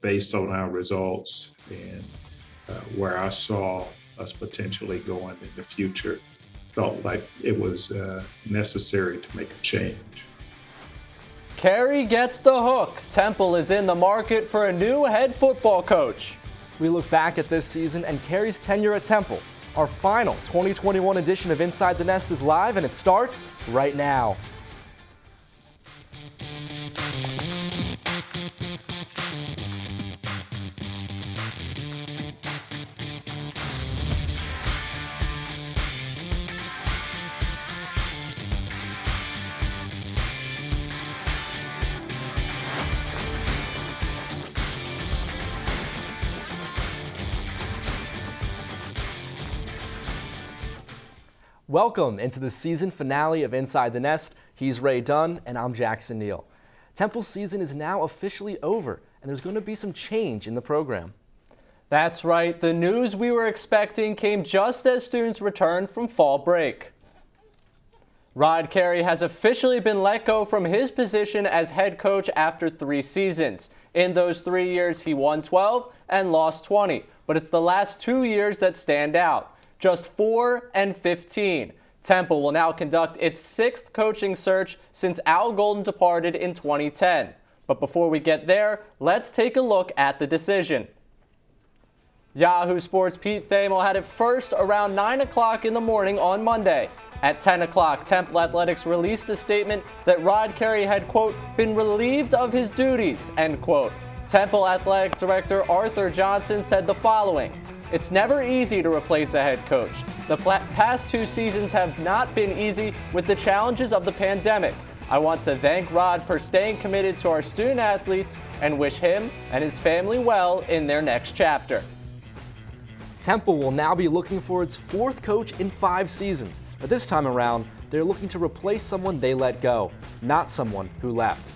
based on our results and where I saw us potentially going in the future, felt like it was necessary to make a change. Carey gets the hook. Temple is in the market for a new head football coach. We look back at this season and Carey's tenure at Temple. Our final 2021 edition of Inside the Nest is live, and it starts right now. Welcome into the season finale of Inside the Nest. He's Ray Dunn, and I'm Jackson Neal. Temple's season is now officially over, and there's going to be some change in the program. That's right. The news we were expecting came just as students returned from fall break. Rod Carey has officially been let go from his position as head coach after 3 seasons. In those 3 years, he won 12 and lost 20, but it's the last 2 years that stand out. Just 4 and 15. Temple will now conduct its 6th coaching search since Al Golden departed in 2010. But before we get there, let's take a look at the decision. Yahoo Sports' Pete Thamel had it first around 9 o'clock in the morning on Monday. At 10 o'clock, Temple Athletics released a statement that Rod Carey had, quote, been relieved of his duties, end quote. Temple Athletic Director Arthur Johnson said the following: "It's never easy to replace a head coach. The past 2 seasons have not been easy with the challenges of the pandemic. I want to thank Rod for staying committed to our student athletes and wish him and his family well in their next chapter." Temple will now be looking for its 4th coach in 5 seasons, but this time around, they're looking to replace someone they let go, not someone who left.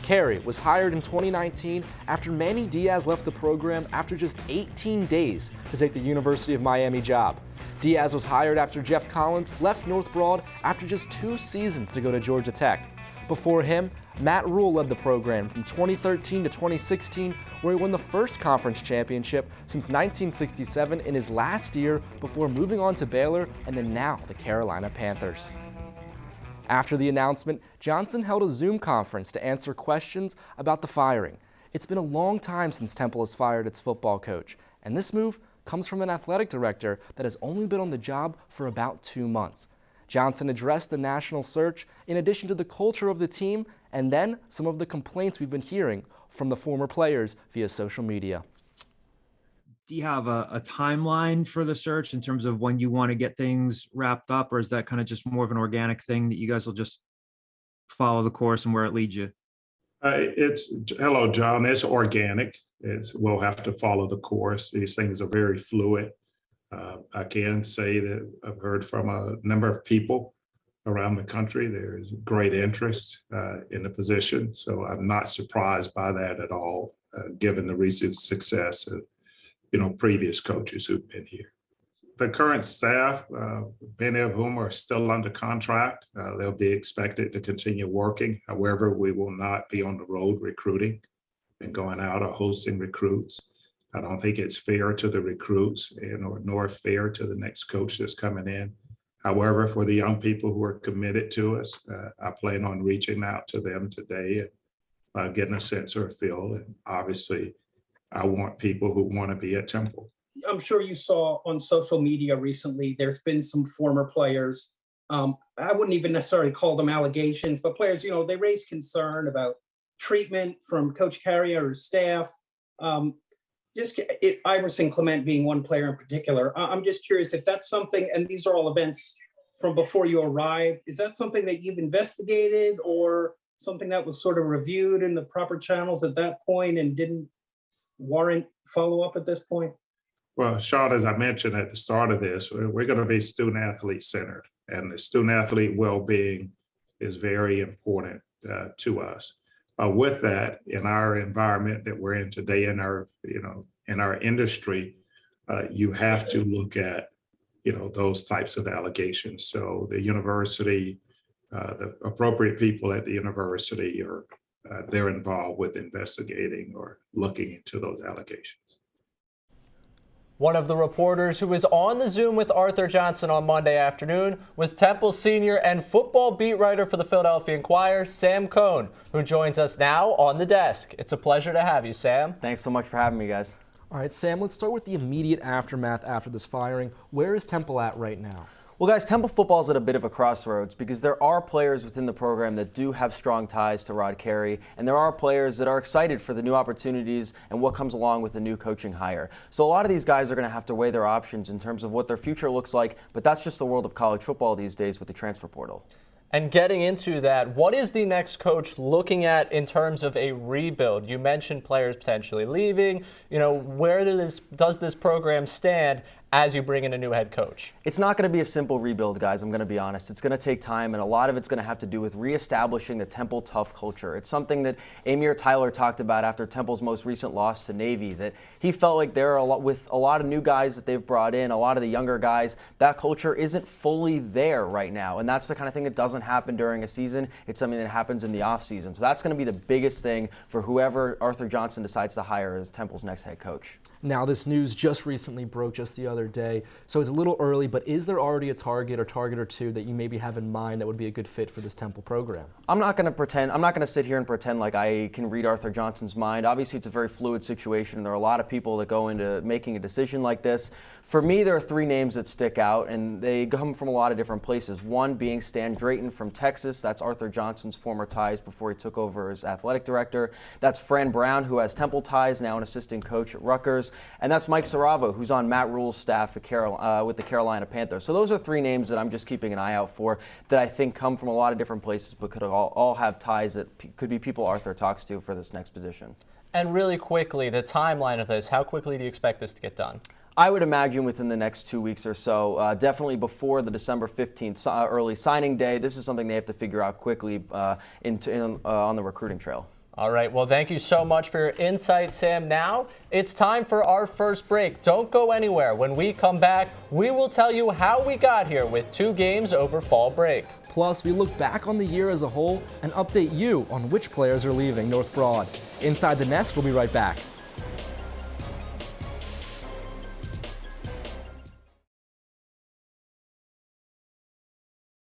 Carey was hired in 2019 after Manny Diaz left the program after just 18 days to take the University of Miami job. Diaz was hired after Jeff Collins left North Broad after just 2 seasons to go to Georgia Tech. Before him, Matt Rule led the program from 2013 to 2016, where he won the first conference championship since 1967 in his last year before moving on to Baylor and then now the Carolina Panthers. After the announcement, Johnson held a Zoom conference to answer questions about the firing. It's been a long time since Temple has fired its football coach, and this move comes from an athletic director that has only been on the job for about 2 months. Johnson addressed the national search in addition to the culture of the team and then some of the complaints we've been hearing from the former players via social media. Do you have a timeline for the search in terms of when you want to get things wrapped up, or is that kind of just more of an organic thing that you guys will just follow the course and where it leads you? Hello, John. It's organic. We'll have to follow the course. These things are very fluid. I can say that I've heard from a number of people around the country. There's great interest in the position, so I'm not surprised by that at all, given the recent success of previous coaches who've been here. The current staff, many of whom are still under contract, they'll be expected to continue working. However, we will not be on the road recruiting and going out or hosting recruits. I don't think it's fair to the recruits nor fair to the next coach that's coming in. However, for the young people who are committed to us, I plan on reaching out to them today and getting a sense or a feel. And obviously, I want people who want to be at Temple. I'm sure you saw on social media recently, there's been some former players. I wouldn't even necessarily call them allegations, but players, they raise concern about treatment from Coach Carey or his staff. Iverson Clement being one player in particular. I'm just curious if that's something, and these are all events from before you arrived, is that something that you've investigated or something that was sort of reviewed in the proper channels at that point and didn't warrant follow-up at this point? Well, Sean, as I mentioned at the start of this, we're going to be student-athlete centered, and the student-athlete well-being is very important to us. With that, in our environment that we're in today, in our industry, you have to look at those types of allegations. So the university, the appropriate people at the university are they're involved with investigating or looking into those allegations. One of the reporters who was on the Zoom with Arthur Johnson on Monday afternoon was Temple senior and football beat writer for the Philadelphia Inquirer, Sam Cohen, who joins us now on the desk. It's a pleasure to have you, Sam. Thanks so much for having me, guys. All right, Sam, let's start with the immediate aftermath after this firing. Where is Temple at right now? Well, guys, Temple football is at a bit of a crossroads because there are players within the program that do have strong ties to Rod Carey, and there are players that are excited for the new opportunities and what comes along with the new coaching hire. So a lot of these guys are going to have to weigh their options in terms of what their future looks like, but that's just the world of college football these days with the transfer portal. And getting into that, what is the next coach looking at in terms of a rebuild? You mentioned players potentially leaving. Where does this program stand as you bring in a new head coach? It's not going to be a simple rebuild, guys, I'm going to be honest. It's going to take time, and a lot of it's going to have to do with reestablishing the Temple tough culture. It's something that Amir Tyler talked about after Temple's most recent loss to Navy, that he felt like there are with a lot of new guys that they've brought in, a lot of the younger guys, that culture isn't fully there right now, and that's the kind of thing that doesn't happen during a season. It's something that happens in the offseason. So that's going to be the biggest thing for whoever Arthur Johnson decides to hire as Temple's next head coach. Now, this news just recently broke just the other day, so it's a little early, but is there already a target or two that you maybe have in mind that would be a good fit for this Temple program? I'm not going to sit here and pretend like I can read Arthur Johnson's mind. Obviously, it's a very fluid situation. There are a lot of people that go into making a decision like this. For me, there are three names that stick out, and they come from a lot of different places. One being Stan Drayton from Texas. That's Arthur Johnson's former ties before he took over as athletic director. That's Fran Brown, who has Temple ties, now an assistant coach at Rutgers. And that's Mike Saravo, who's on Matt Rule's staff at with the Carolina Panthers. So those are three names that I'm just keeping an eye out for that I think come from a lot of different places but could all have ties that could be people Arthur talks to for this next position. And really quickly, the timeline of this, how quickly do you expect this to get done? I would imagine within the next 2 weeks or so, definitely before the December 15th early signing day. This is something they have to figure out quickly on the recruiting trail. All right, well, thank you so much for your insight, Sam. Now it's time for our first break. Don't go anywhere. When we come back, we will tell you how we got here with 2 games over fall break. Plus, we look back on the year as a whole and update you on which players are leaving North Broad. Inside the Nest, we'll be right back.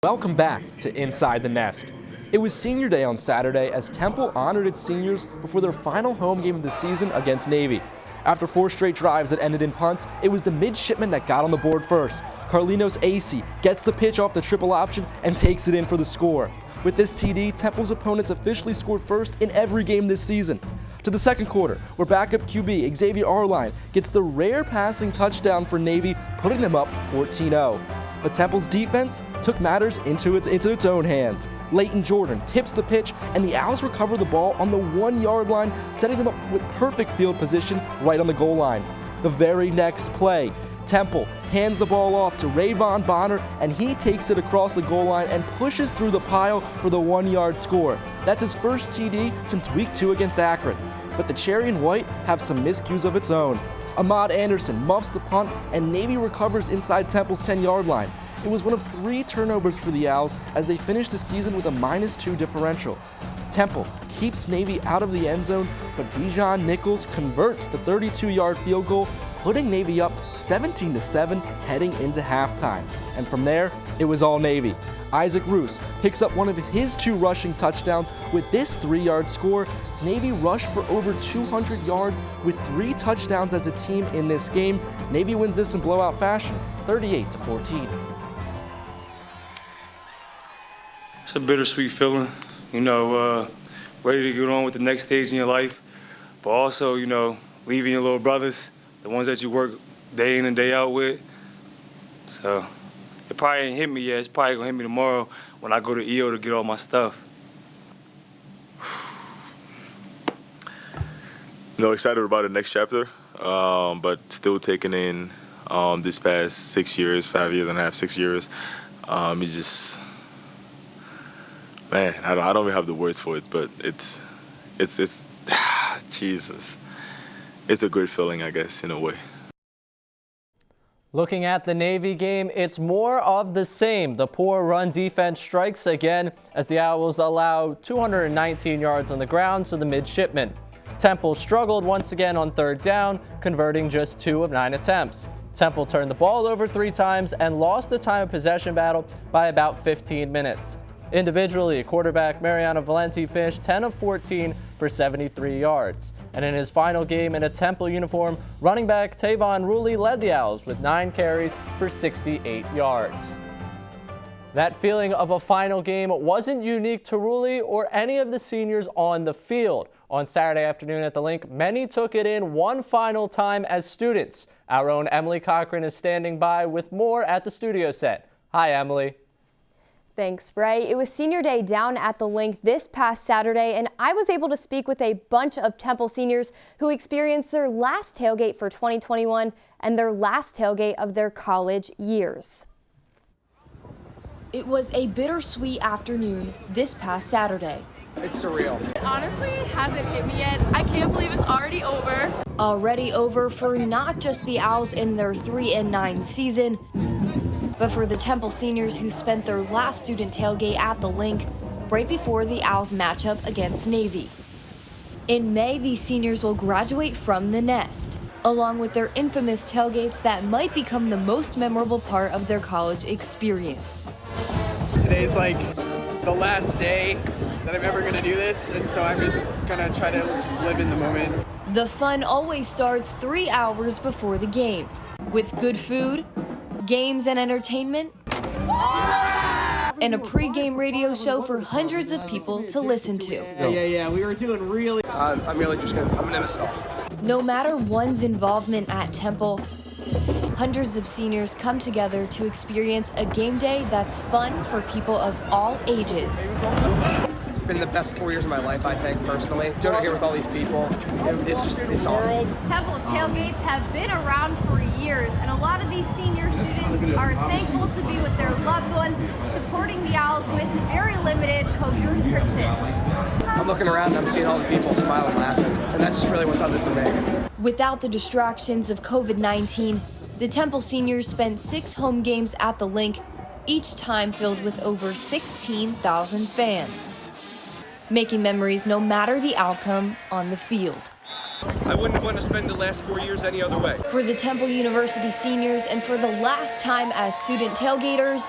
Welcome back to Inside the Nest. It was senior day on Saturday as Temple honored its seniors before their final home game of the season against Navy. After 4 straight drives that ended in punts, it was the midshipman that got on the board first. Carlinos Acey gets the pitch off the triple option and takes it in for the score. With this TD, Temple's opponents officially scored first in every game this season. To the second quarter, where backup QB Xavier Arline gets the rare passing touchdown for Navy, putting them up 14-0. But Temple's defense took matters into its own hands. Leighton Jordan tips the pitch, and the Owls recover the ball on the 1-yard line, setting them up with perfect field position right on the goal line. The very next play, Temple hands the ball off to Rayvon Bonner, and he takes it across the goal line and pushes through the pile for the 1-yard score. That's his first TD since week 2 against Akron. But the Cherry and White have some miscues of its own. Ahmad Anderson muffs the punt, and Navy recovers inside Temple's 10-yard line. It was one of 3 turnovers for the Owls as they finished the season with a -2 differential. Temple keeps Navy out of the end zone, but Bijan Nichols converts the 32-yard field goal, putting Navy up 17-7 heading into halftime. And from there, it was all Navy. Isaac Roos picks up one of his 2 rushing touchdowns with this 3-yard score. Navy rushed for over 200 yards with 3 touchdowns as a team in this game. Navy wins this in blowout fashion, 38-14. It's a bittersweet feeling, ready to get on with the next stage in your life, but also, leaving your little brothers, the ones that you work day in and day out with. So it probably ain't hit me yet. It's probably gonna hit me tomorrow when I go to EO to get all my stuff. Excited about the next chapter, but still taking in this past 6 years, 5 years and a half, 6 years. Man, I don't even have the words for it, but it's Jesus. It's a great feeling, I guess, in a way. Looking at the Navy game, it's more of the same. The poor run defense strikes again as the Owls allow 219 yards on the ground to the midshipmen. Temple struggled once again on third down, converting just 2 of 9 attempts. Temple turned the ball over 3 times and lost the time of possession battle by about 15 minutes. Individually, quarterback Mariano Valenti finished 10 of 14 for 73 yards. And in his final game in a Temple uniform, running back Tavon Ruley led the Owls with 9 carries for 68 yards. That feeling of a final game wasn't unique to Ruley or any of the seniors on the field. On Saturday afternoon at the Link, many took it in one final time as students. Our own Emily Cochran is standing by with more at the studio set. Hi, Emily. Thanks, Ray. It was senior day down at the Link this past Saturday, and I was able to speak with a bunch of Temple seniors who experienced their last tailgate for 2021 and their last tailgate of their college years. It was a bittersweet afternoon this past Saturday. It's surreal. It honestly hasn't hit me yet. I can't believe it's already over. Already over for not just the Owls in their 3-9 season, but for the Temple seniors who spent their last student tailgate at the Link right before the Owls matchup against Navy. In May, these seniors will graduate from the nest, along with their infamous tailgates that might become the most memorable part of their college experience. Today's like the last day that I'm ever gonna do this, and so I'm just gonna try to just live in the moment. The fun always starts 3 hours before the game, with good food, games and entertainment, and a pre-game radio show for hundreds of people to listen to. Yeah, we were doing really. I'm really just I'm gonna miss it all. No matter one's involvement at Temple, hundreds of seniors come together to experience a game day that's fun for people of all ages. It's been the best 4 years of my life, I think, personally. Doing it here with all these people, it's awesome. Temple tailgates have been around for years, and a lot of these senior students are thankful to be with their loved ones, supporting the Owls with very limited COVID restrictions. I'm looking around and I'm seeing all the people smiling, laughing, and that's just really what does it for me. Without the distractions of COVID-19, the Temple seniors spent 6 home games at the Link, each time filled with over 16,000 fans, making memories no matter the outcome on the field. I wouldn't want to spend the last 4 years any other way. For the Temple University seniors and for the last time as student tailgaters,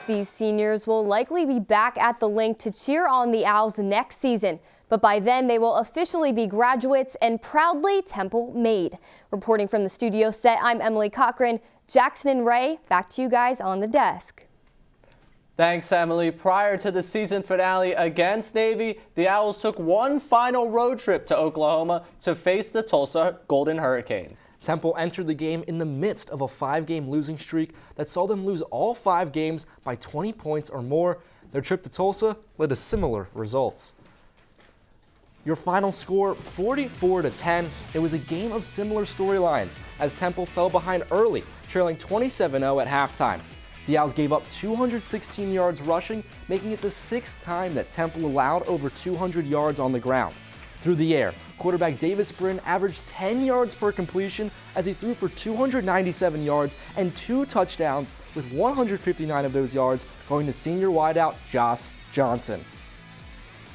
these seniors will likely be back at the Link to cheer on the Owls next season. But by then, they will officially be graduates and proudly Temple made. Reporting from the studio set, I'm Emily Cochran. Jackson and Ray, back to you guys on the desk. Thanks, Emily. Prior to the season finale against Navy, the Owls took one final road trip to Oklahoma to face the Tulsa Golden Hurricane. Temple entered the game in the midst of a 5-game losing streak that saw them lose all 5 games by 20 points or more. Their trip to Tulsa led to similar results. Your final score, 44-10. It was a game of similar storylines as Temple fell behind early, trailing 27-0 at halftime. The Owls gave up 216 yards rushing, making it the 6th time that Temple allowed over 200 yards on the ground. Through the air, quarterback Davis Brin averaged 10 yards per completion as he threw for 297 yards and 2 touchdowns, with 159 of those yards going to senior wideout Josh Johnson.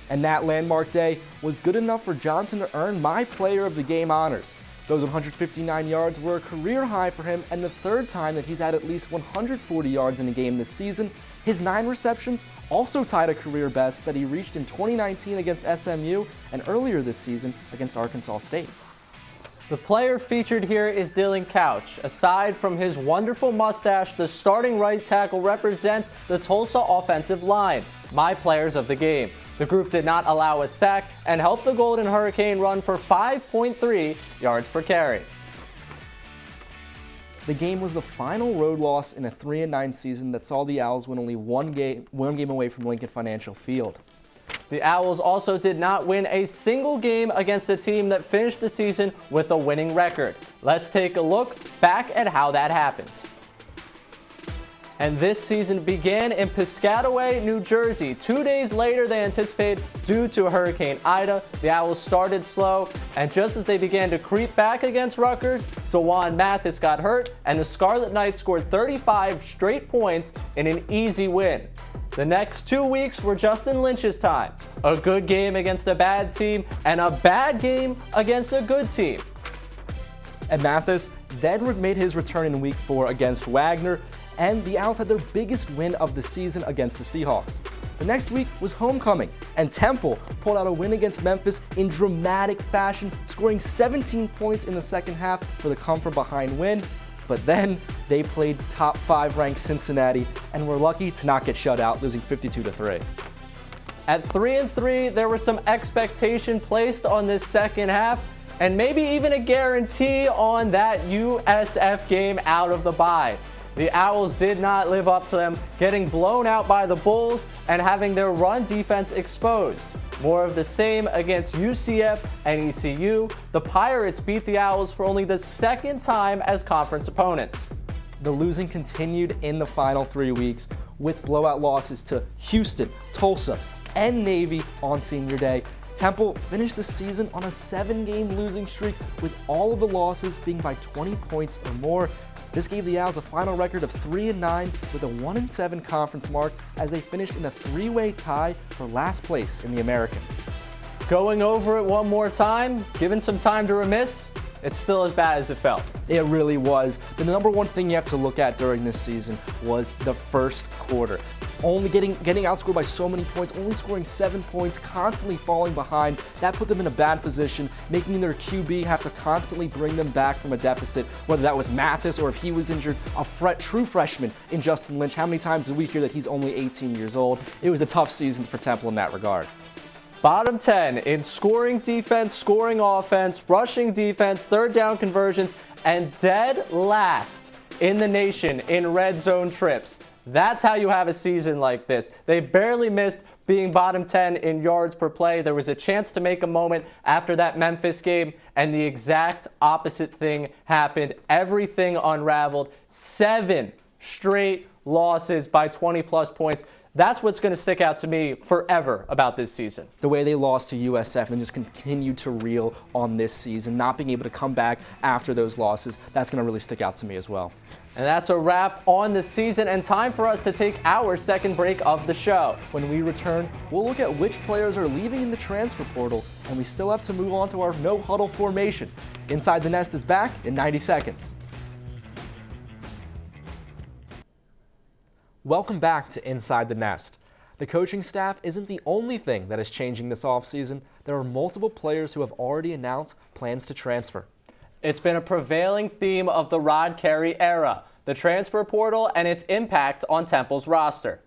And that landmark day was good enough for Johnson to earn my Player of the Game honors. Those 159 yards were a career high for him and the 3rd time that he's had at least 140 yards in a game this season. His 9 receptions also tied a career best that he reached in 2019 against SMU and earlier this season against Arkansas State. The player featured here is Dylan Couch. Aside from his wonderful mustache, the starting right tackle represents the Tulsa offensive line. My players of the game. The group did not allow a sack and helped the Golden Hurricane run for 5.3 yards per carry. The game was the final road loss in a 3-9 season that saw the Owls win only one game away from Lincoln Financial Field. The Owls also did not win a single game against a team that finished the season with a winning record. Let's take a look back at how that happened. and this season began in Piscataway, New Jersey. 2 days later than anticipated due to Hurricane Ida. The Owls started slow, and just as they began to creep back against Rutgers, DeJuan Mathis got hurt, and the Scarlet Knights scored 35 straight points in an easy win. The next 2 weeks were Justin Lynch's time. A good game against a bad team, and a bad game against a good team. And Mathis then made his return in Week 4 against Wagner, and the Owls had their biggest win of the season against the Seahawks. The next week was homecoming, and Temple pulled out a win against Memphis in dramatic fashion, scoring 17 points in the second half for the come-from-behind win. But then they played top 5 ranked Cincinnati and were lucky to not get shut out, losing 52-3. At 3-3, there was some expectation placed on this second half, and maybe even a guarantee on that USF game out of the bye. The Owls did not live up to them, getting blown out by the Bulls and having their run defense exposed. More of the same against UCF and ECU. The Pirates beat the Owls for only the second time as conference opponents. The losing continued in the final 3 weeks with blowout losses to Houston, Tulsa, and Navy on senior day. Temple finished the season on a 7-game losing streak, with all of the losses being by 20 points or more. This gave the Owls a final record of 3-9 with a 1-7 conference mark as they finished in a 3-way tie for last place in the American. Going over it one more time, given some time to remiss, it's still as bad as it felt. It really was. The number one thing you have to look at during this season was the first quarter. Only getting outscored by so many points, only scoring 7 points, constantly falling behind. That put them in a bad position, making their QB have to constantly bring them back from a deficit, whether that was Mathis or if he was injured, a true freshman in Justin Lynch. How many times did we hear that he's only 18 years old? It was a tough season for Temple in that regard. Bottom 10 in scoring defense, scoring offense, rushing defense, third down conversions, and dead last in the nation in red zone trips. That's how you have a season like this. They barely missed being bottom 10 in yards per play. There was a chance to make a moment after that Memphis game, and the exact opposite thing happened. Everything unraveled. 7 straight losses by 20-plus points. That's what's going to stick out to me forever about this season. The way they lost to USF and just continued to reel on this season, not being able to come back after those losses, that's going to really stick out to me as well. And that's a wrap on the season, and time for us to take our second break of the show. When we return, we'll look at which players are leaving in the transfer portal, and we still have to move on to our no-huddle formation. Inside the Nest is back in 90 seconds. Welcome back to Inside the Nest. The coaching staff isn't the only thing that is changing this offseason. There are multiple players who have already announced plans to transfer. It's been a prevailing theme of the Rod Carey era, the transfer portal and its impact on Temple's roster.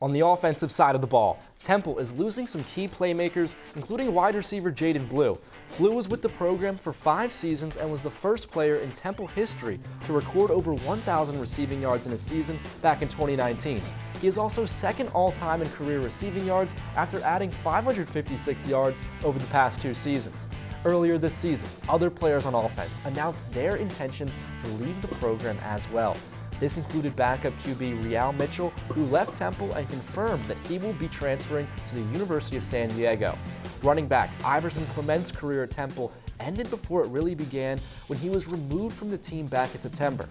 On the offensive side of the ball, Temple is losing some key playmakers, including wide receiver Jaden Blue. Blue was with the program for 5 seasons and was the first player in Temple history to record over 1,000 receiving yards in a season back in 2019. He is also second all-time in career receiving yards after adding 556 yards over the past 2 seasons. Earlier this season, other players on offense announced their intentions to leave the program as well. This included backup QB Real Mitchell, who left Temple and confirmed that he will be transferring to the University of San Diego. Running back Iverson Clement's career at Temple ended before it really began when he was removed from the team back in September.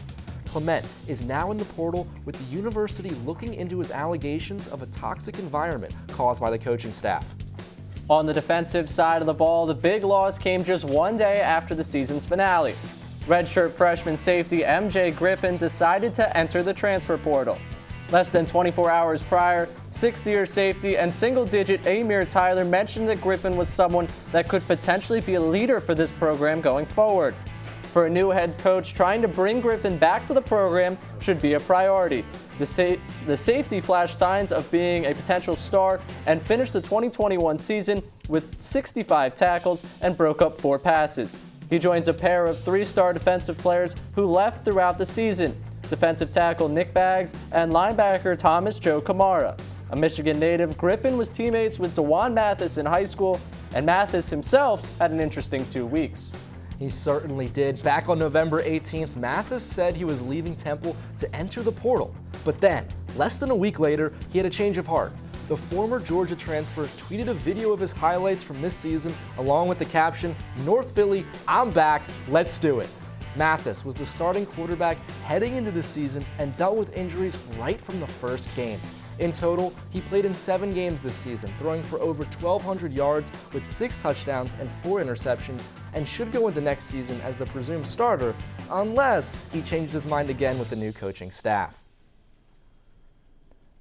Clement is now in the portal, with the university looking into his allegations of a toxic environment caused by the coaching staff. On the defensive side of the ball, the big loss came just one day after the season's finale. Redshirt freshman safety MJ Griffin decided to enter the transfer portal. Less than 24 hours prior, 6th-year safety and single-digit Amir Tyler mentioned that Griffin was someone that could potentially be a leader for this program going forward. For a new head coach, trying to bring Griffin back to the program should be a priority. The safety flashed signs of being a potential star and finished the 2021 season with 65 tackles and broke up 4 passes. He joins a pair of 3-star defensive players who left throughout the season: defensive tackle Nick Baggs and linebacker Thomas Joe Kamara. A Michigan native, Griffin was teammates with DeJuan Mathis in high school, and Mathis himself had an interesting 2 weeks. He certainly did. Back on November 18th, Mathis said he was leaving Temple to enter the portal. But then, less than a week later, he had a change of heart. The former Georgia transfer tweeted a video of his highlights from this season along with the caption, "North Philly, I'm back, let's do it." Mathis was the starting quarterback heading into the season and dealt with injuries right from the first game. In total, he played in 7 games this season, throwing for over 1,200 yards with 6 touchdowns and 4 interceptions, and should go into next season as the presumed starter, unless he changes his mind again with the new coaching staff.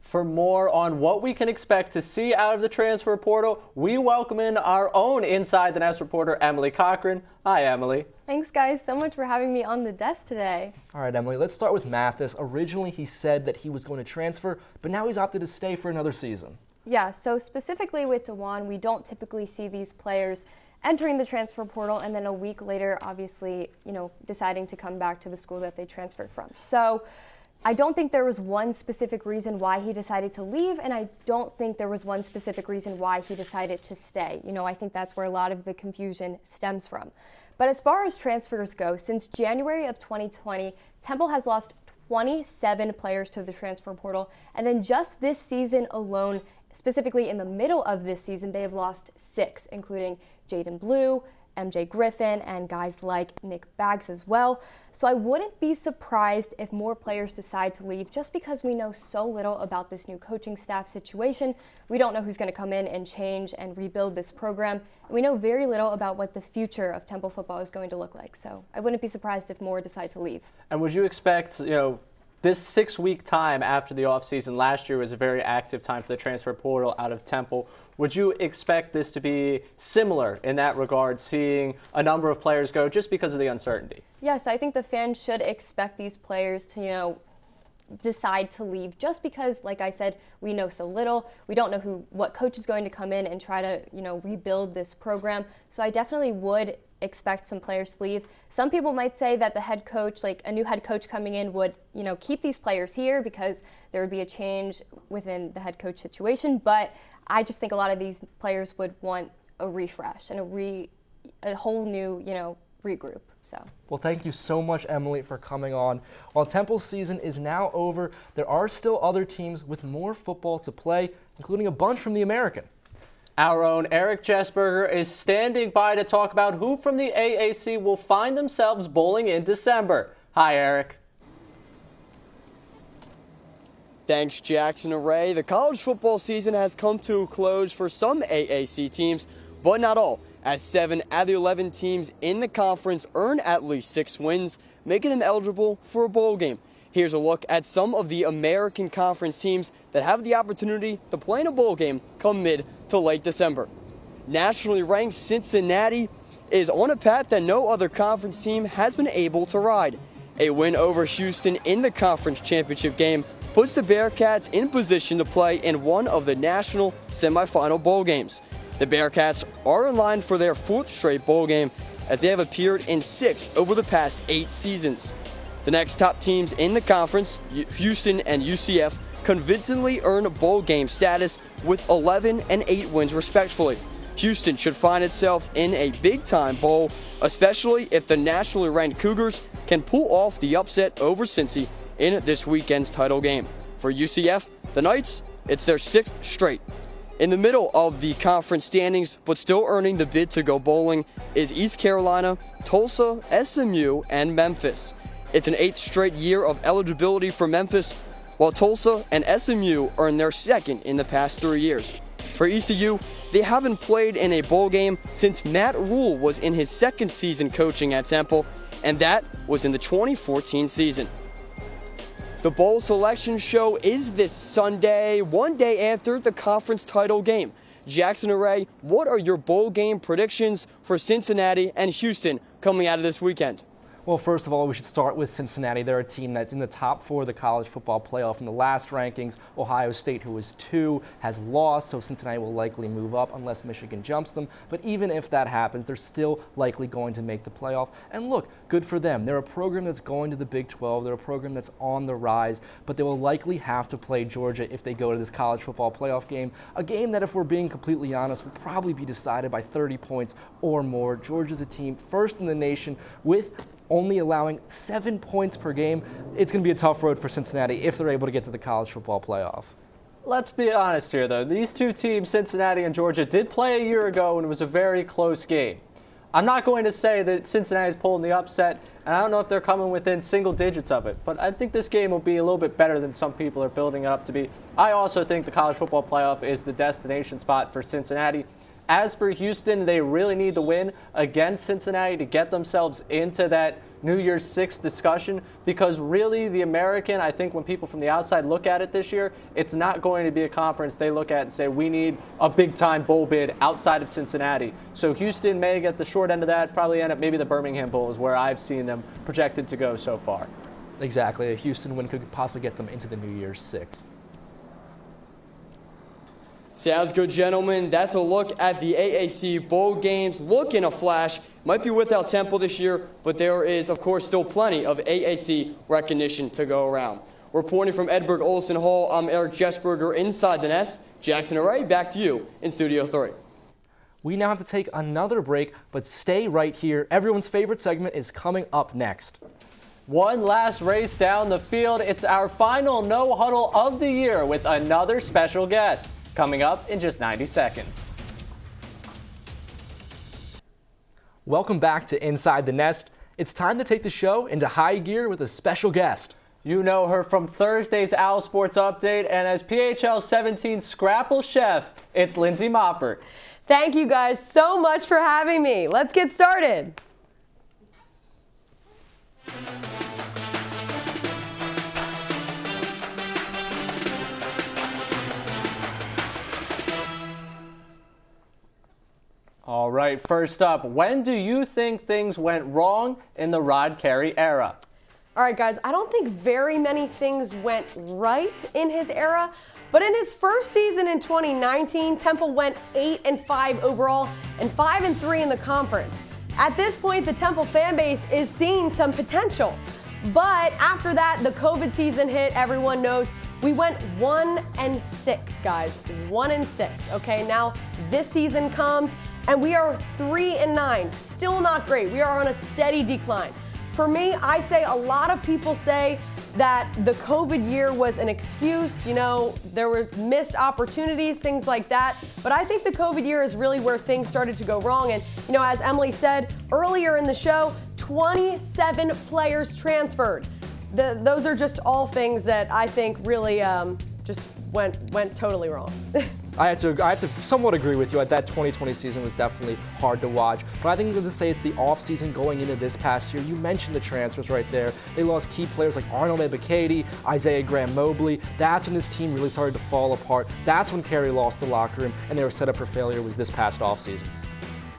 For more on what we can expect to see out of the transfer portal, we welcome in our own Inside the Nest reporter, Emily Cochran. Hi, Emily. Thanks, guys, so much for having me on the desk today. All right, Emily, let's start with Mathis. Originally, he said that he was going to transfer, but now he's opted to stay for another season. Yeah, so specifically with DeJuan, we don't typically see these players entering the transfer portal and then a week later, obviously, deciding to come back to the school that they transferred from. So I don't think there was one specific reason why he decided to leave, and I don't think there was one specific reason why he decided to stay. I think that's where a lot of the confusion stems from. But as far as transfers go, since January of 2020, Temple has lost 27 players to the transfer portal, and then just this season alone, specifically in the middle of this season, they have lost 6, including Jaden Blue, MJ Griffin, and guys like Nick Baggs as well. So I wouldn't be surprised if more players decide to leave just because we know so little about this new coaching staff situation. We don't know who's going to come in and change and rebuild this program. And we know very little about what the future of Temple football is going to look like. So I wouldn't be surprised if more decide to leave. And would you expect, this 6-week time after the offseason last year was a very active time for the transfer portal out of Temple. Would you expect this to be similar in that regard, seeing a number of players go just because of the uncertainty? Yes, I think the fans should expect these players to, decide to leave just because, like I said, we know so little. We don't know what coach is going to come in and try to, rebuild this program. So I definitely would expect some players to leave. Some people might say that the head coach, like a new head coach coming in, would, keep these players here because there would be a change within the head coach situation. But I just think a lot of these players would want a refresh and a whole new, regroup. So. Well, thank you so much, Emily, for coming on. While Temple's season is now over, there are still other teams with more football to play, including a bunch from the American. Our own Eric Jessberger is standing by to talk about who from the AAC will find themselves bowling in December. Hi, Eric. Thanks, Jackson Array. The college football season has come to a close for some AAC teams, but not all, as 7 out of the 11 teams in the conference earn at least 6 wins, making them eligible for a bowl game. Here's a look at some of the American Conference teams that have the opportunity to play in a bowl game come mid to late December. Nationally ranked Cincinnati is on a path that no other conference team has been able to ride. A win over Houston in the conference championship game puts the Bearcats in position to play in one of the national semifinal bowl games. The Bearcats are in line for their 4th straight bowl game, as they have appeared in 6 over the past 8 seasons. The next top teams in the conference, Houston and UCF, convincingly earn bowl game status with 11 and 8 wins respectively. Houston should find itself in a big-time bowl, especially if the nationally ranked Cougars can pull off the upset over Cincy in this weekend's title game. For UCF, the Knights, it's their 6th straight. In the middle of the conference standings, but still earning the bid to go bowling, is East Carolina, Tulsa, SMU, and Memphis. It's an 8th straight year of eligibility for Memphis, while Tulsa and SMU earn their 2nd in the past 3 years. For ECU, they haven't played in a bowl game since Matt Rule was in his 2nd season coaching at Temple, and that was in the 2014 season. The bowl selection show is this Sunday, one day after the conference title game. Jackson Array, what are your bowl game predictions for Cincinnati and Houston coming out of this weekend? Well, first of all, we should start with Cincinnati. They're a team that's in the top 4 of the college football playoff. In the last rankings, Ohio State, who was 2, has lost, so Cincinnati will likely move up unless Michigan jumps them. But even if that happens, they're still likely going to make the playoff. And look, good for them. They're a program that's going to the Big 12. They're a program that's on the rise, but they will likely have to play Georgia if they go to this college football playoff game. A game that, if we're being completely honest, will probably be decided by 30 points or more. Georgia's a team first in the nation with only allowing 7 points per game. It's going to be a tough road for Cincinnati if they're able to get to the college football playoff. Let's be honest here, though. These two teams, Cincinnati and Georgia, did play a year ago, and it was a very close game. I'm not going to say that Cincinnati's pulling the upset, and I don't know if they're coming within single digits of it, but I think this game will be a little bit better than some people are building it up to be. I also think the college football playoff is the destination spot for Cincinnati. As for Houston, they really need to win against Cincinnati to get themselves into that New Year's Six discussion, because really the American, I think when people from the outside look at it this year, it's not going to be a conference they look at and say, we need a big-time bowl bid outside of Cincinnati. So Houston may get the short end of that, probably end up maybe the Birmingham Bowl is where I've seen them projected to go so far. Exactly. A Houston win could possibly get them into the New Year's Six. Sounds good, gentlemen. That's a look at the AAC bowl games. Look in a flash. Might be without Temple this year, but there is, of course, still plenty of AAC recognition to go around. Reporting from Edberg Olson Hall, I'm Eric Jessberger inside the nest. Jackson Array, back to you in Studio 3. We now have to take another break, but stay right here. Everyone's favorite segment is coming up next. One last race down the field. It's our final no huddle of the year with another special guest. Coming up in just 90 seconds. Welcome back to Inside the Nest. It's time to take the show into high gear with a special guest. You know her from Thursday's Owl Sports Update, and as PHL 17 Scrapple Chef, it's Lindsay Moppert. Thank you guys so much for having me. Let's get started. All right, first up, when do you think things went wrong in the Rod Carey era? All right, guys, I don't think very many things went right in his era, but in his first season in 2019, Temple went 8-5 overall and 5-3 in the conference. At this point, the Temple fan base is seeing some potential. But after that, the COVID season hit, everyone knows. We went 1-6, guys, 1-6. Okay, now this season comes and we are 3-9, still not great. We are on a steady decline. For me, I say a lot of people say that the COVID year was an excuse, you know, there were missed opportunities, things like that. But I think the COVID year is really where things started to go wrong. And, you know, as Emily said earlier in the show, 27 players transferred. Those are just all things that I think really just went totally wrong. I have to somewhat agree with you. That 2020 season was definitely hard to watch. But I think I'm going to say it's the off-season going into this past year. You mentioned the transfers right there. They lost key players like Arnold Ebiketie, Isaiah Graham-Mobley. That's when this team really started to fall apart. That's when Carey lost the locker room, and they were set up for failure was this past off-season.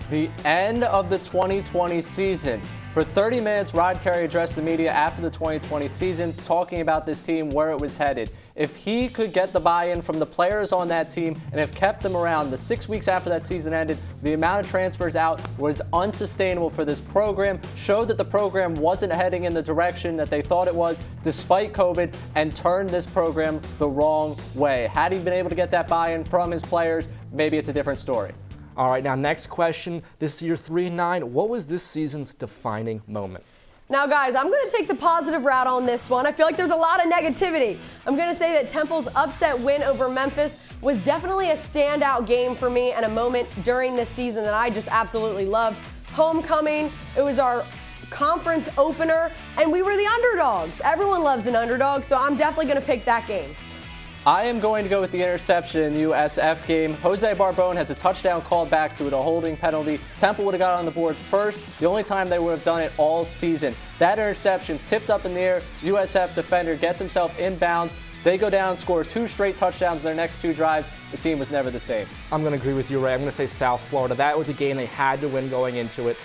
The end of the 2020 season. For 30 minutes, Rod Carey addressed the media after the 2020 season, talking about this team, where it was headed. If he could get the buy-in from the players on that team and have kept them around the 6 weeks after that season ended, the amount of transfers out was unsustainable for this program, showed that the program wasn't heading in the direction that they thought it was despite COVID, and turned this program the wrong way. Had he been able to get that buy-in from his players, maybe it's a different story. All right, now next question. This year 3-9, what was this season's defining moment? Now, guys, I'm going to take the positive route on this one. I feel like there's a lot of negativity. I'm going to say that Temple's upset win over Memphis was definitely a standout game for me and a moment during this season that I just absolutely loved. Homecoming, it was our conference opener, and we were the underdogs. Everyone loves an underdog, so I'm definitely going to pick that game. I am going to go with the interception in the USF game. Jose Barbone has a touchdown called back to it, a holding penalty. Temple would have got on the board first, the only time they would have done it all season. That interception's tipped up in the air. USF defender gets himself inbounds, They go down, score 2 straight touchdowns in their next 2 drives. The team was never the same. I'm going to agree with you, Ray. I'm going to say South Florida. That was a game they had to win going into it.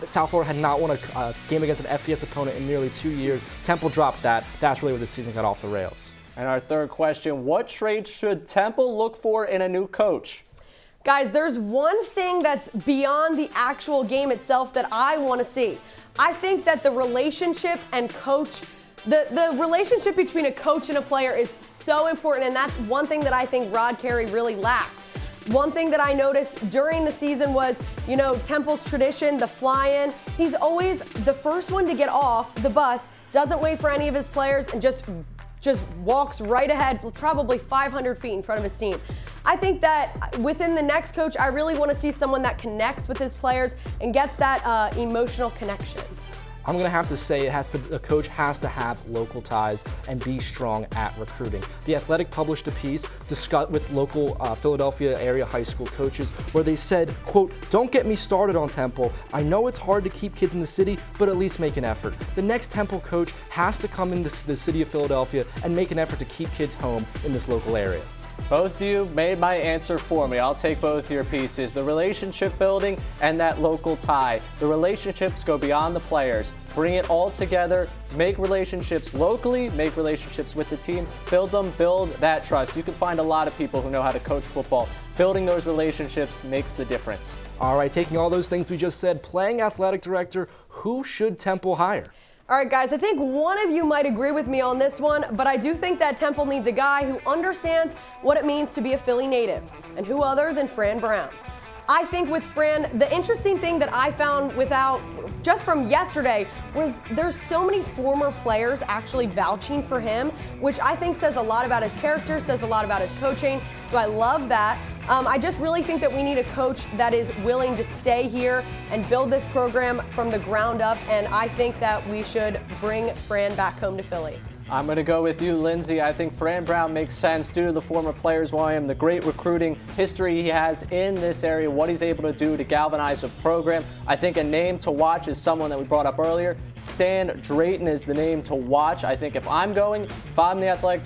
South Florida had not won a game against an FBS opponent in nearly 2 years. Temple dropped that. That's really where the season got off the rails. And our third question, what traits should Temple look for in a new coach? Guys, there's one thing that's beyond the actual game itself that I want to see. I think that the relationship and coach, the relationship between a coach and a player is so important, and that's one thing that I think Rod Carey really lacked. One thing that I noticed during the season was, Temple's tradition, the fly-in. He's always the first one to get off the bus, doesn't wait for any of his players, and just walks right ahead, probably 500 feet in front of his team. I think that within the next coach, I really want to see someone that connects with his players and gets that emotional connection. I'm going to have to say the coach has to have local ties and be strong at recruiting. The Athletic published a piece discussed with local Philadelphia area high school coaches where they said, quote, "Don't get me started on Temple. I know it's hard to keep kids in the city, but at least make an effort." The next Temple coach has to come into the city of Philadelphia and make an effort to keep kids home in this local area. Both of you made my answer for me. I'll take both your pieces. The relationship building and that local tie. The relationships go beyond the players. Bring it all together. Make relationships locally. Make relationships with the team. Build them. Build that trust. You can find a lot of people who know how to coach football. Building those relationships makes the difference. All right, taking all those things we just said, playing athletic director, who should Temple hire? All right, guys, I think one of you might agree with me on this one, but I do think that Temple needs a guy who understands what it means to be a Philly native, and who other than Fran Brown. I think with Fran, the interesting thing that I found just from yesterday was there's so many former players actually vouching for him, which I think says a lot about his character, says a lot about his coaching. So I love that. I just really think that we need a coach that is willing to stay here and build this program from the ground up. And I think that we should bring Fran back home to Philly. I'm going to go with you, Lindsay. I think Fran Brown makes sense due to the former players, William, the great recruiting history he has in this area, what he's able to do to galvanize a program. I think a name to watch is someone that we brought up earlier. Stan Drayton is the name to watch. I think if I'm the athletic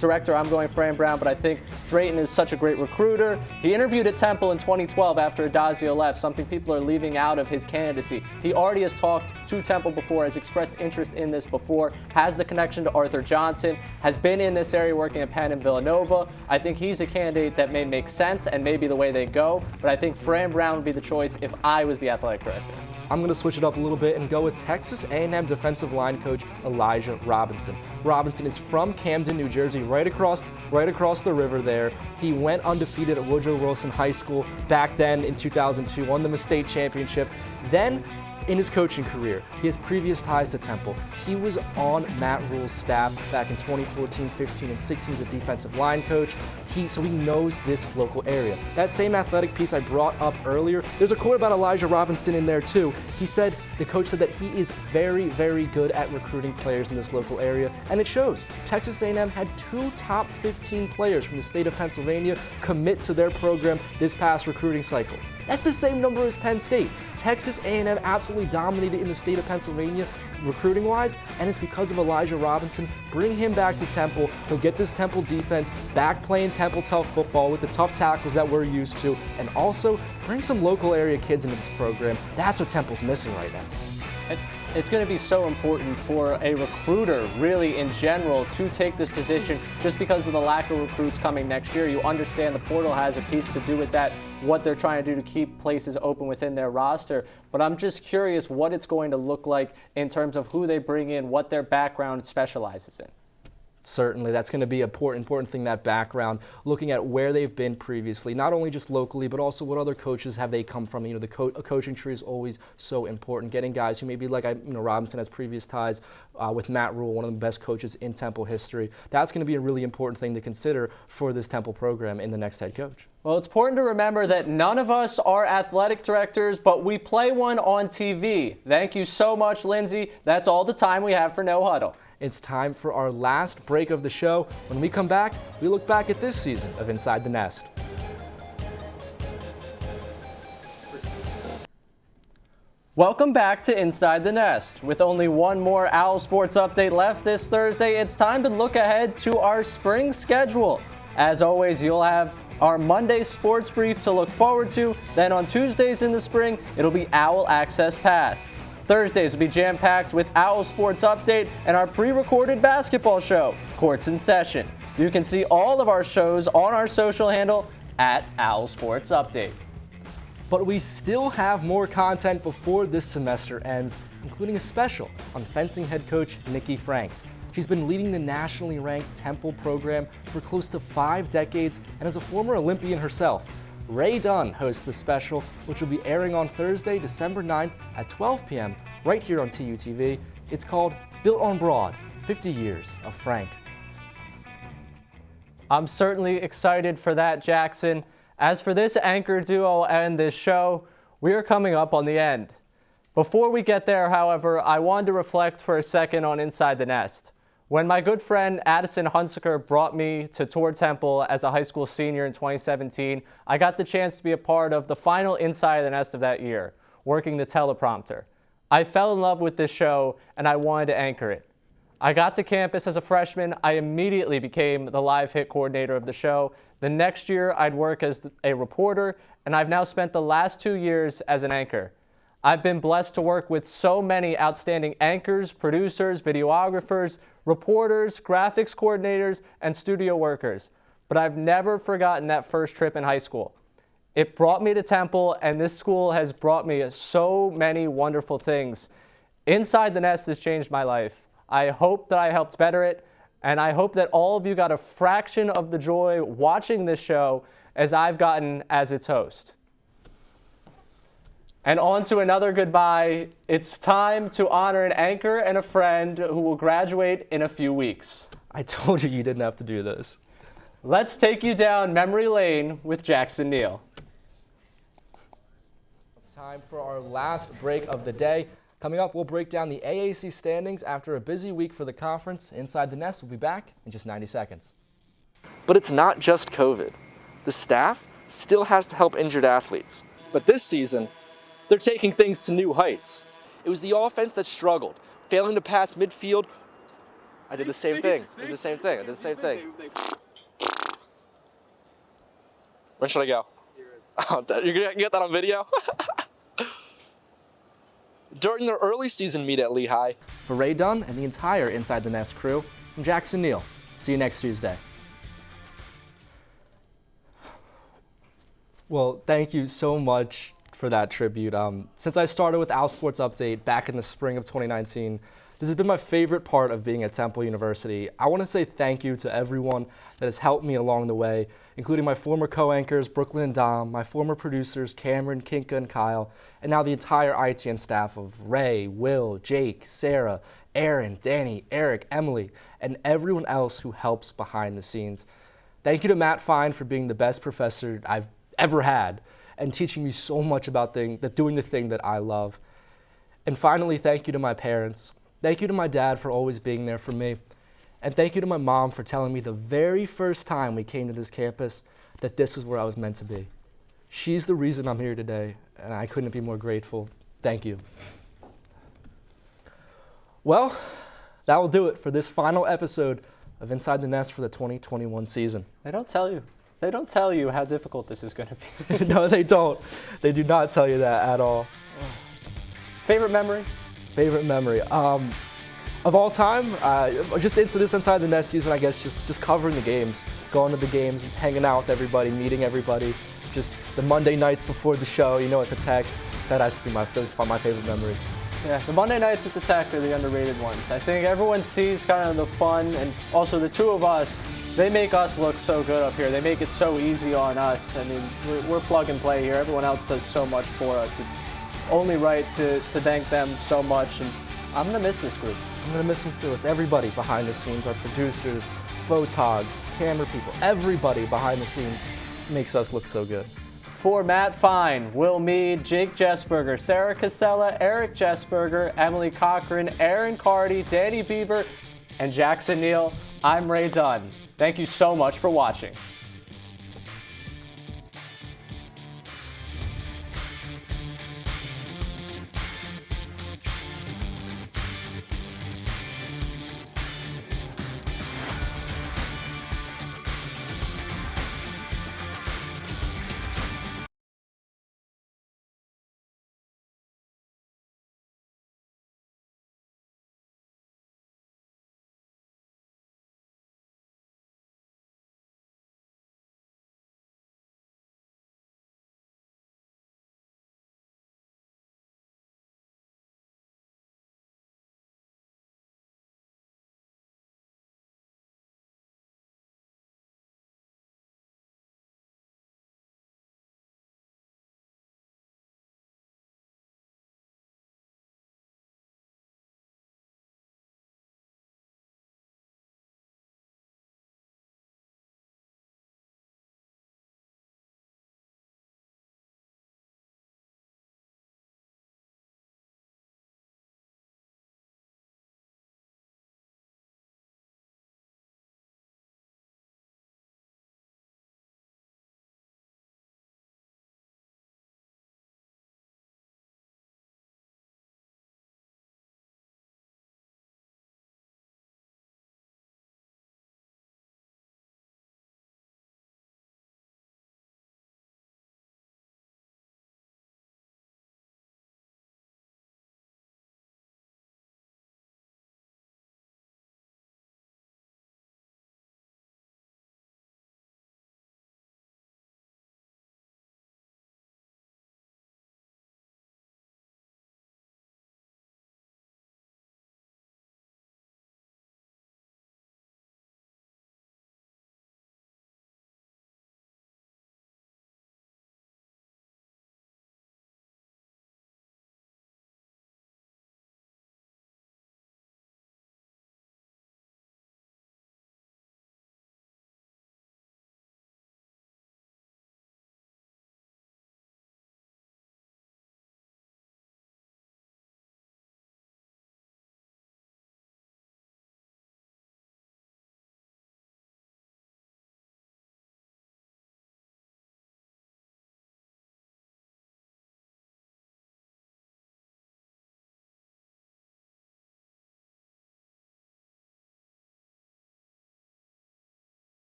director, I'm going Fran Brown, but I think Drayton is such a great recruiter. He interviewed at Temple in 2012 after Adazio left, something people are leaving out of his candidacy. He already has talked to Temple before, has expressed interest in this before, has the connection to Arthur Johnson, has been in this area working at Penn and Villanova. I think he's a candidate that may make sense and may be the way they go, but I think Fran Brown would be the choice if I was the athletic director. I'm going to switch it up a little bit and go with Texas A&M defensive line coach Elijah Robinson. Robinson is from Camden, New Jersey, right across the river there. He went undefeated at Woodrow Wilson High School back then in 2002, won the state championship. Then in his coaching career, he has previous ties to Temple. He was on Matt Rule's staff back in 2014, 15, and 16 as a defensive line coach. So he knows this local area. That same athletic piece I brought up earlier, there's a quote about Elijah Robinson in there too. The coach said that he is very, very good at recruiting players in this local area, and it shows. Texas A&M had 2 top 15 players from the state of Pennsylvania commit to their program this past recruiting cycle. That's the same number as Penn State. Texas A&M absolutely dominated in the state of Pennsylvania recruiting-wise, and it's because of Elijah Robinson. Bring him back to Temple. He'll get this Temple defense back playing Temple tough football with the tough tackles that we're used to, and also bring some local area kids into this program. That's what Temple's missing right now. It's going to be so important for a recruiter, really in general, to take this position just because of the lack of recruits coming next year. You understand the portal has a piece to do with that, what they're trying to do to keep places open within their roster. But I'm just curious what it's going to look like in terms of who they bring in, what their background specializes in. Certainly, that's going to be an important thing, that background, looking at where they've been previously, not only just locally, but also what other coaches have they come from. A coaching tree is always so important. Getting guys who maybe, like Robinson has previous ties with Matt Rule, one of the best coaches in Temple history. That's going to be a really important thing to consider for this Temple program in the next head coach. Well, it's important to remember that none of us are athletic directors, but we play one on TV. Thank you so much, Lindsay. That's all the time we have for No Huddle. It's time for our last break of the show. When we come back, we look back at this season of Inside the Nest. Welcome back to Inside the Nest. With only one more Owl Sports update left this Thursday, it's time to look ahead to our spring schedule. As always, you'll have our Monday sports brief to look forward to. Then on Tuesdays in the spring, it'll be Owl Access Pass. Thursdays will be jam-packed with Owl Sports Update and our pre-recorded basketball show, Courts in Session. You can see all of our shows on our social handle at Owl Sports Update. But we still have more content before this semester ends, including a special on fencing head coach Nikki Frank. She's been leading the nationally ranked Temple program for close to 5 decades and is a former Olympian herself. Ray Dunn hosts the special, which will be airing on Thursday, December 9th at 12 p.m. right here on TUTV. It's called Built on Broad, 50 Years of Frank. I'm certainly excited for that, Jackson. As for this anchor duo and this show, we are coming up on the end. Before we get there, however, I wanted to reflect for a second on Inside the Nest. When my good friend Addison Hunsaker brought me to tour Temple as a high school senior in 2017, I got the chance to be a part of the final Inside the Nest of that year, working the teleprompter. I fell in love with this show and I wanted to anchor it. I got to campus as a freshman. I immediately became the live hit coordinator of the show. The next year, I'd work as a reporter, and I've now spent the last 2 years as an anchor. I've been blessed to work with so many outstanding anchors, producers, videographers, reporters, graphics coordinators, and studio workers. But I've never forgotten that first trip in high school. It brought me to Temple, and this school has brought me so many wonderful things. Inside the Nest has changed my life. I hope that I helped better it, and I hope that all of you got a fraction of the joy watching this show as I've gotten as its host. And on to another goodbye. It's time to honor an anchor and a friend who will graduate in a few weeks. I told you didn't have to do this. Let's take you down memory lane with Jackson Neal. It's time for our last break of the day. Coming up, we'll break down the AAC standings after a busy week for the conference. Inside the Nest will be back in just 90 seconds. But it's not just COVID. The staff still has to help injured athletes. But this season, they're taking things to new heights. It was the offense that struggled, failing to pass midfield. I did the same thing. Where should I go? Oh, you're gonna get that on video? During their early season meet at Lehigh. For Ray Dunn and the entire Inside the Nest crew, I'm Jackson Neal. See you next Tuesday. Well, thank you so much for that tribute. Since I started with Owl Sports Update back in the spring of 2019, this has been my favorite part of being at Temple University. I want to say thank you to everyone that has helped me along the way, including my former co-anchors, Brooklyn and Dom, my former producers, Cameron, Kinka, and Kyle, and now the entire ITN staff of Ray, Will, Jake, Sarah, Aaron, Danny, Eric, Emily, and everyone else who helps behind the scenes. Thank you to Matt Fine for being the best professor I've ever had and teaching me so much about doing the thing that I love. And finally, thank you to my parents. Thank you to my dad for always being there for me. And thank you to my mom for telling me the very first time we came to this campus that this was where I was meant to be. She's the reason I'm here today, and I couldn't be more grateful. Thank you. Well, that will do it for this final episode of Inside the Nest for the 2021 season. They don't tell you. They don't tell you how difficult this is going to be. No, they don't. They do not tell you that at all. Favorite memory? Favorite memory. Of all time, just this Inside the Nest season, I guess, just covering the games, going to the games, hanging out with everybody, meeting everybody, just the Monday nights before the show, at the Tech. That has to be my favorite memories. Yeah, the Monday nights at the Tech are the underrated ones. I think everyone sees kind of the fun, and also the two of us, they make us look so good up here. They make it so easy on us. I mean, we're plug and play here. Everyone else does so much for us. It's only right to thank them so much, and I'm going to miss this group. I'm going to miss them too. It's everybody behind the scenes, our producers, photogs, camera people, everybody behind the scenes makes us look so good. For Matt Fine, Will Mead, Jake Jessberger, Sarah Casella, Eric Jessberger, Emily Cochran, Aaron Cardy, Danny Beaver, and Jackson Neal, I'm Ray Dunn. Thank you so much for watching.